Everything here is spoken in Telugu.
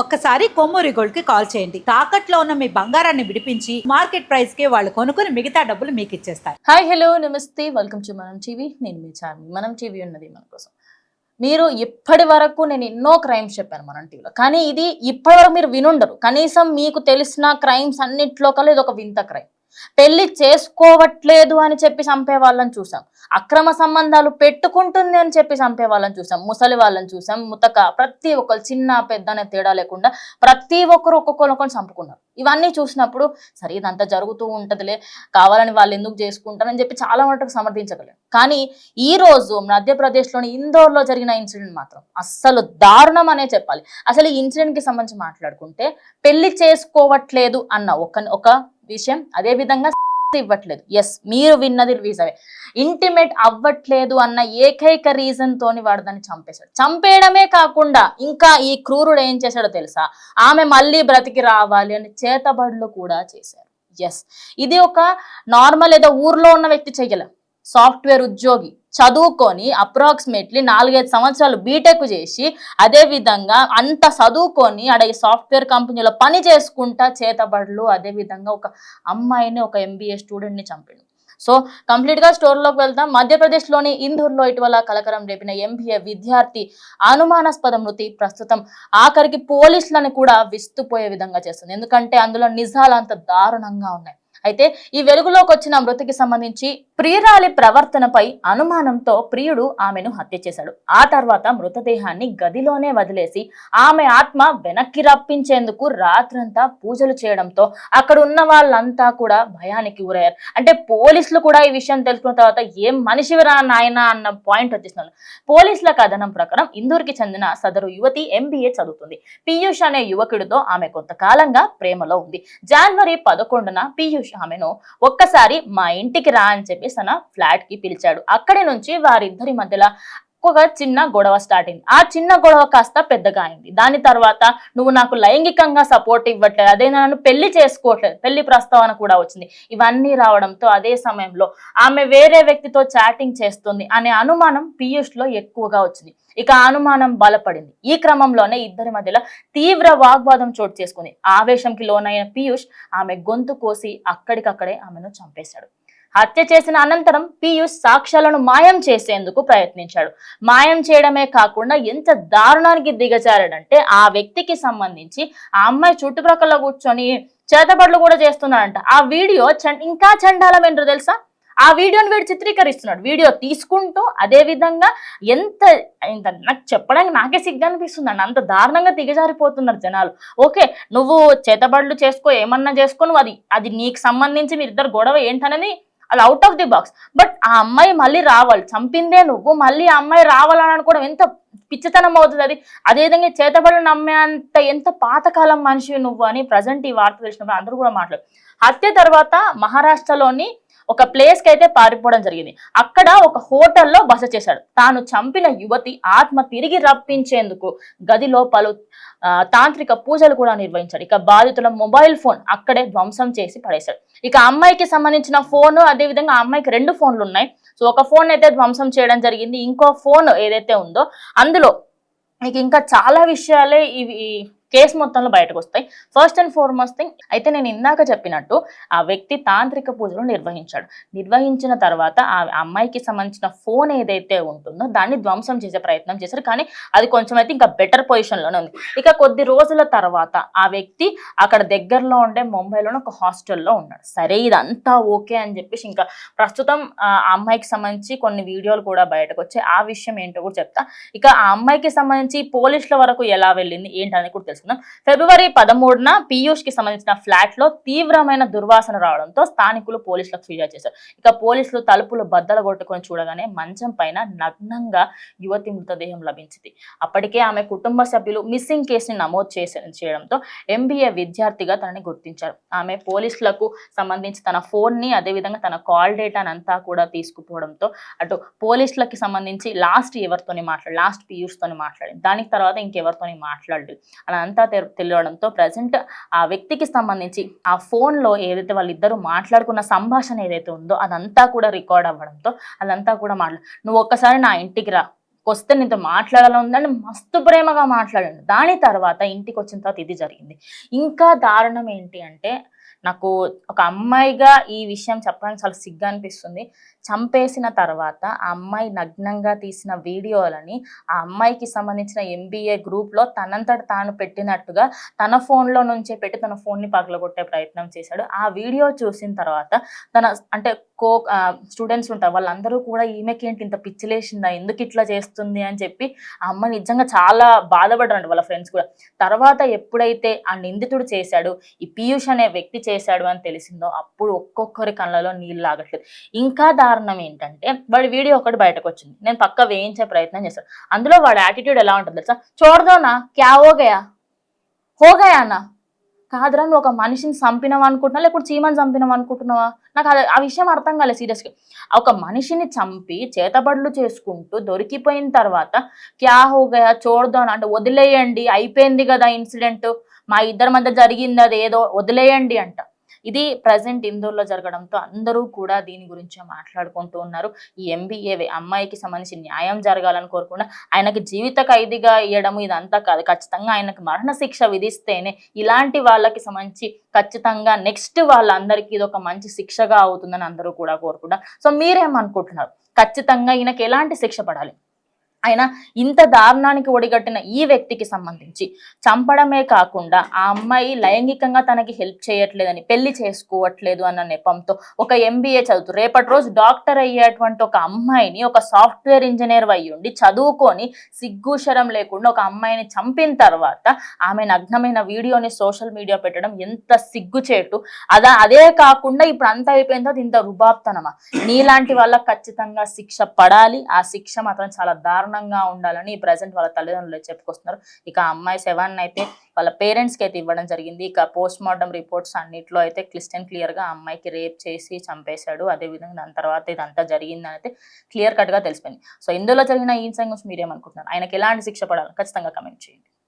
ఒక్కసారి కొమ్మూరి గోల్డ్ కి కాల్ చేయండి. తాకట్లో ఉన్న మీ బంగారాన్ని విడిపించి మార్కెట్ ప్రైస్ కి వాళ్ళు కొనుక్కుని మిగతా డబ్బులు మీకు ఇచ్చేస్తారు. హాయ్ హలో నమస్తే, వెల్కమ్ టు మనం టీవీ. నేను మీ చార్మి. మనం టీవీ ఉన్నది మన కోసం. మీరు ఇప్పటి వరకు నేను ఎన్నో క్రైమ్స్ చెప్పాను మనం టీవీలో, కానీ ఇది ఇప్పటి వరకు మీరు వినుండరు. కనీసం మీకు తెలిసిన క్రైమ్స్ అన్నిట్లో కల్లా ఇది ఒక వింత క్రైమ్. పెళ్లి చేసుకోవట్లేదు అని చెప్పి చంపే వాళ్ళని చూసాం, అక్రమ సంబంధాలు పెట్టుకుంటుంది అని చెప్పి చంపే వాళ్ళని చూసాం, ముసలి వాళ్ళని చూసాం, ముతక ప్రతి ఒక్కరు చిన్న పెద్ద అనే తేడా లేకుండా ప్రతి ఒక్కరు ఒక్కొక్కరు చంపుకున్నారు. ఇవన్నీ చూసినప్పుడు సరే ఇదంతా జరుగుతూ ఉంటదిలే, కావాలని వాళ్ళు ఎందుకు చేసుకుంటారని చెప్పి చాలా మటుకు సమర్థించగలేరు. కానీ ఈ రోజు మధ్యప్రదేశ్లోని ఇందోర్లో జరిగిన ఇన్సిడెంట్ మాత్రం అస్సలు దారుణం అనే చెప్పాలి. అసలు ఈ ఇన్సిడెంట్ కి సంబంధించి మాట్లాడుకుంటే పెళ్లి చేసుకోవట్లేదు అన్న ఒక విషయం, అదే విధంగా ఇవ్వట్లేదు, ఎస్ మీరు విన్నది రీజనే, ఇంటిమేట్ అవ్వట్లేదు అన్న ఏకైక రీజన్ తోని వాడు దాన్ని చంపేశాడు. చంపేయడమే కాకుండా ఇంకా ఈ క్రూరుడు ఏం చేశాడో తెలుసా, ఆమె మళ్ళీ బ్రతికి రావాలి అని చేతబడులు కూడా చేశారు. ఎస్, ఇది ఒక నార్మల్ ఏదో ఊర్లో ఉన్న వ్యక్తి చెయ్యలే. సాఫ్ట్వేర్ ఉద్యోగి చదువుకొని అప్రాక్సిమేట్లీ 4-5 సంవత్సరాలు బీటెక్ చేసి అదే విధంగా అంత చదువుకొని ఆడ ఈ సాఫ్ట్వేర్ కంపెనీలో పని చేసుకుంటా చేతబడులు, అదే విధంగా ఒక అమ్మాయిని, ఒక MBA స్టూడెంట్ ని చంపాడు. సో కంప్లీట్ గా స్టోరీలోకి వెళ్తాం. మధ్యప్రదేశ్లోని ఇందూర్లో ఇటీవల కలకరం రేపిన MBA విద్యార్థి అనుమానాస్పద మృతి ప్రస్తుతం ఆఖరికి పోలీసులను కూడా విస్తుపోయే విధంగా చేస్తుంది. ఎందుకంటే అందులో నిజాలు అంత దారుణంగా ఉన్నాయి. అయితే ఈ వెలుగులోకి వచ్చిన మృతికి సంబంధించి ప్రియురాలి ప్రవర్తనపై అనుమానంతో ప్రియుడు ఆమెను హత్య చేశాడు. ఆ తర్వాత మృతదేహాన్ని గదిలోనే వదిలేసి ఆమె ఆత్మ వెనక్కి రప్పించేందుకు రాత్రంతా పూజలు చేయడంతో అక్కడ ఉన్న వాళ్ళంతా కూడా భయానికి గురయ్యారు. అంటే పోలీసులు కూడా ఈ విషయం తెలుసుకున్న తర్వాత ఏం మనిషివిరా నాయనా అన్న పాయింట్ వచ్చేసినారు. పోలీసుల కథనం ప్రకారం ఇందూర్కి చెందిన సదరు యువతి MBA చదువుతుంది. పీయూష్ అనే యువకుడితో ఆమె కొంతకాలంగా ప్రేమలో ఉంది. జనవరి 11న పీయూష్ ఆమెను ఒక్కసారి మా ఇంటికి రా అని చెప్పి తన ఫ్లాట్ కి పిలిచాడు. అక్కడి నుంచి వారిద్దరి మధ్యలో ఒక చిన్న గొడవ స్టార్ట్ అయింది. ఆ చిన్న గొడవ కాస్త పెద్దగా అయింది. దాని తర్వాత నువ్వు నాకు లైంగికంగా సపోర్ట్ ఇవ్వట్లేదు, అదే నన్ను పెళ్లి చేసుకోవట్లేదు, పెళ్లి ప్రస్తావన కూడా వచ్చింది. ఇవన్నీ రావడంతో అదే సమయంలో ఆమె వేరే వ్యక్తితో చాటింగ్ చేస్తుంది అనే అనుమానం పీయూష్ లో ఎక్కువగా వచ్చింది. ఇక అనుమానం బలపడింది. ఈ క్రమంలోనే ఇద్దరి మధ్యలో తీవ్ర వాగ్వాదం చోటు చేసుకుంది. ఆవేశంకి లోనైన పీయూష్ ఆమె గొంతు కోసి అక్కడికక్కడే ఆమెను చంపేశాడు. హత్య చేసిన అనంతరం పీయూష్ సాక్ష్యాలను మాయం చేసేందుకు ప్రయత్నించాడు. మాయం చేయడమే కాకుండా ఎంత దారుణానికి దిగజారాడంటే ఆ వ్యక్తికి సంబంధించి ఆ అమ్మాయి చుట్టుప్రక్కల కూర్చొని చేతబడులు కూడా చేస్తున్నాడంట. ఆ వీడియో ఇంకా చండాలం ఏంటో తెలుసా, ఆ వీడియోని వీడు చిత్రీకరిస్తున్నాడు. వీడియో తీసుకుంటూ అదే విధంగా ఎంత నాకు చెప్పడానికి నాకే సిగ్గు అనిపిస్తుందండి. అంత దారుణంగా దిగజారిపోతున్నారు జనాలు. ఓకే, నువ్వు చేతబడులు చేసుకో, ఏమన్నా చేసుకో, నువ్వు అది నీకు సంబంధించి మీరిద్దరు గొడవ ఏంటనేది అది out of the box. But ఆ అమ్మాయి మళ్ళీ రావాలి, చంపిందే నువ్వు, మళ్ళీ ఆ అమ్మాయి రావాలని అనుకోవడం ఎంత పిచ్చితనం అవుతుంది. అదేవిధంగా చేతబడులు నమ్మే అంత ఎంత పాతకాలం మనిషి నువ్వు అని ప్రజెంట్ ఈ వార్త తెలిసినప్పుడు అందరూ కూడా మాట్లాడు. హత్య తర్వాత మహారాష్ట్రలోని ఒక ప్లేస్ కి అయితే పారిపోవడం జరిగింది. అక్కడ ఒక హోటల్లో బస చేశాడు. తాను చంపిన యువతి ఆత్మ తిరిగి రప్పించేందుకు గదిలో పలు తాంత్రిక పూజలు కూడా నిర్వహించాడు. ఇక బాధితుల మొబైల్ ఫోన్ అక్కడే ధ్వంసం చేసి పడేశాడు. ఇక అమ్మాయికి సంబంధించిన ఫోన్, అదే విధంగా ఆ అమ్మాయికి 2 ఫోన్లు ఉన్నాయి. సో ఒక ఫోన్ అయితే ధ్వంసం చేయడం జరిగింది. ఇంకో ఫోన్ ఏదైతే ఉందో అందులో మీకు ఇంకా చాలా విషయాలే ఇవి కేసు మొత్తంలో బయటకు వస్తాయి. ఫస్ట్ అండ్ ఫార్మోస్ట్ థింగ్ అయితే నేను ఇందాక చెప్పినట్టు ఆ వ్యక్తి తాంత్రిక పూజలు నిర్వహించాడు. నిర్వహించిన తర్వాత ఆ అమ్మాయికి సంబంధించిన ఫోన్ ఏదైతే ఉంటుందో దాన్ని ధ్వంసం చేసే ప్రయత్నం చేశారు. కానీ అది కొంచెం అయితే ఇంకా బెటర్ పొజిషన్లోనే ఉంది. ఇక కొద్ది రోజుల తర్వాత ఆ వ్యక్తి అక్కడ దగ్గరలో ఉండే ముంబైలోనే ఒక హాస్టల్లో ఉన్నాడు. సరే ఇదంతా ఓకే అని చెప్పేసి ఇంకా ప్రస్తుతం ఆ అమ్మాయికి సంబంధించి కొన్ని వీడియోలు కూడా బయటకు వచ్చాయి. ఆ విషయం ఏంటో కూడా చెప్తా. ఇక ఆ అమ్మాయికి సంబంధించి పోలీసుల వరకు ఎలా వెళ్ళింది ఏంటనేది కూడా తెలుసు. ఫిబ్రవరి 13న పీయూష్ కి సంబంధించిన ఫ్లాట్ లో తీవ్రమైన దుర్వాసన రావడంతో స్థానికులు పోలీసులకు ఫిర్యాదు చేశారు. ఇక పోలీసులు తలుపులు బద్దలు కొట్టుకొని చూడగానే మంచం పైన నగ్నంగా యువతి మృతదేహం లభించింది. అప్పటికే ఆమె కుటుంబ సభ్యులు మిస్సింగ్ కేసుని నమోదు చేయడంతో MBA విద్యార్థిగా తనని గుర్తించారు. ఆమె పోలీసులకు సంబంధించి తన ఫోన్ ని, అదేవిధంగా తన కాల్ డేటాను అంతా కూడా తీసుకుపోవడంతో అటు పోలీసులకి సంబంధించి లాస్ట్ పీయూష్ తోని మాట్లాడింది. దానికి తర్వాత ఇంకెవరితోని మాట్లాడలేదు అని అంతా తెలియడంతో ప్రజెంట్ ఆ వ్యక్తికి సంబంధించి ఆ ఫోన్ లో ఏదైతే వాళ్ళిద్దరూ మాట్లాడుకున్న సంభాషణ ఏదైతే ఉందో అదంతా కూడా రికార్డ్ అవ్వడంతో అదంతా కూడా నువ్వు ఒక్కసారి నా ఇంటికి రా, వస్తే నీతో మాట్లాడాలని ఉందని మస్తు ప్రేమగా మాట్లాడండి. దాని తర్వాత ఇంటికి వచ్చిన తర్వాత ఇది జరిగింది. ఇంకా దారుణం ఏంటి అంటే, నాకు ఒక అమ్మాయిగా ఈ విషయం చెప్పడానికి చాలా సిగ్గు అనిపిస్తుంది. చంపేసిన తర్వాత ఆ అమ్మాయి నగ్నంగా తీసిన వీడియోలని ఆ అమ్మాయికి సంబంధించిన ఎంబీఏ గ్రూప్లో తనంతట తాను పెట్టినట్టుగా తన ఫోన్లో నుంచే పెట్టి తన ఫోన్ని పగలగొట్టే ప్రయత్నం చేశాడు. ఆ వీడియో చూసిన తర్వాత తన అంటే స్టూడెంట్స్ ఉంటారు, వాళ్ళందరూ కూడా ఈమెకి ఏంటి ఇంత పిచ్చిలేసిందా, ఎందుకు ఇట్లా చేస్తుంది అని చెప్పి ఆ అమ్మాయి నిజంగా చాలా బాధపడ్డారంట వాళ్ళ ఫ్రెండ్స్ కూడా. తర్వాత ఎప్పుడైతే ఆ నిందితుడు చేశాడు, ఈ పీయూష్ అనే వ్యక్తి చేశాడు అని తెలిసిందో అప్పుడు ఒక్కొక్కరి కళ్ళలో నీళ్ళు ఆగట్లేదు. ఇంకా దారుణం ఏంటంటే వాడి వీడియో ఒకటి బయటకు వచ్చింది, నేను పక్క వేయించే ప్రయత్నం చేశాను. అందులో వాడి యాటిట్యూడ్ ఎలా ఉంటుంది తెలుసా, చూడదోనా క్యా హోగయానా కాదురా, నువ్వు ఒక మనిషిని చంపినావు అనుకుంటున్నావా లేకపోతే చీమని చంపినావు అనుకుంటున్నావా? నాకు ఆ విషయం అర్థం కాలేదు సీరియస్గా. ఒక మనిషిని చంపి చేతబడులు చేసుకుంటూ దొరికిపోయిన తర్వాత క్యా హోగయా చూడదాను అంటే వదిలేయండి, అయిపోయింది కదా ఇన్సిడెంట్, మా ఇద్దరి మధ్య జరిగింది అది ఏదో వదిలేయండి అంట. ఇది ప్రజెంట్ ఇందూరులో జరగడంతో అందరూ కూడా దీని గురించి మాట్లాడుకుంటూ ఉన్నారు. ఈ ఎంబీఏ అమ్మాయికి సంబంధించి న్యాయం జరగాలని కోరుకుండా ఆయనకి జీవిత ఖైదీగా ఇవ్వడం ఇదంతా కాదు, ఖచ్చితంగా ఆయనకు మరణ శిక్ష విధిస్తేనే ఇలాంటి వాళ్ళకి సంబంధించి ఖచ్చితంగా నెక్స్ట్ వాళ్ళందరికీ ఇది ఒక మంచి శిక్షగా అవుతుందని అందరూ కూడా కోరుకుంటారు. సో మీరేమనుకుంటున్నారు? ఖచ్చితంగా ఈయనకి ఎలాంటి శిక్ష పడాలి? ఆయన ఇంత దారుణానికి ఒడిగట్టిన ఈ వ్యక్తికి సంబంధించి చంపడమే కాకుండా ఆ అమ్మాయి లైంగికంగా తనకి హెల్ప్ చేయట్లేదని, పెళ్లి చేసుకోవట్లేదు అన్న నెపంతో ఒక ఎంబీఏ చదువుతూ రేపటి రోజు డాక్టర్ అయ్యేటువంటి ఒక అమ్మాయిని, ఒక సాఫ్ట్వేర్ ఇంజనీర్ అయ్యుండి చదువుకొని సిగ్గుశరం లేకుండా ఒక అమ్మాయిని చంపిన తర్వాత ఆమె నగ్నమైన వీడియోని సోషల్ మీడియా పెట్టడం ఎంత సిగ్గుచేటు. అదే కాకుండా ఇప్పుడు అంతా అయిపోయిన తర్వాత ఇంత రుబాబ్తనమా? నీలాంటి వాళ్ళకి ఖచ్చితంగా శిక్ష పడాలి. ఆ శిక్ష మాత్రం చాలా దారుణంగా ఉండాలని ప్రజెంట్ వాళ్ళ తల్లిదండ్రులు చెప్పుకొస్తున్నారు. ఇక అమ్మాయి శవాన్ని అయితే వాళ్ళ పేరెంట్స్ కి అయితే ఇవ్వడం జరిగింది. ఇక పోస్ట్ మార్టం రిపోర్ట్స్ అన్నిట్లో అయితే క్లియర్ గా అమ్మాయికి రేప్ చేసి చంపేశాడు, అదే విధంగా దాని తర్వాత ఇదంతా జరిగిందని అయితే క్లియర్ కట్ గా తెలిసిపోయింది. సో ఇందులో జరిగిన ఈ సంఘం మీరేమనుకుంటున్నారు? ఆయనకి ఎలాంటి శిక్ష పడాలి ఖచ్చితంగా కమెంట్ చేయండి.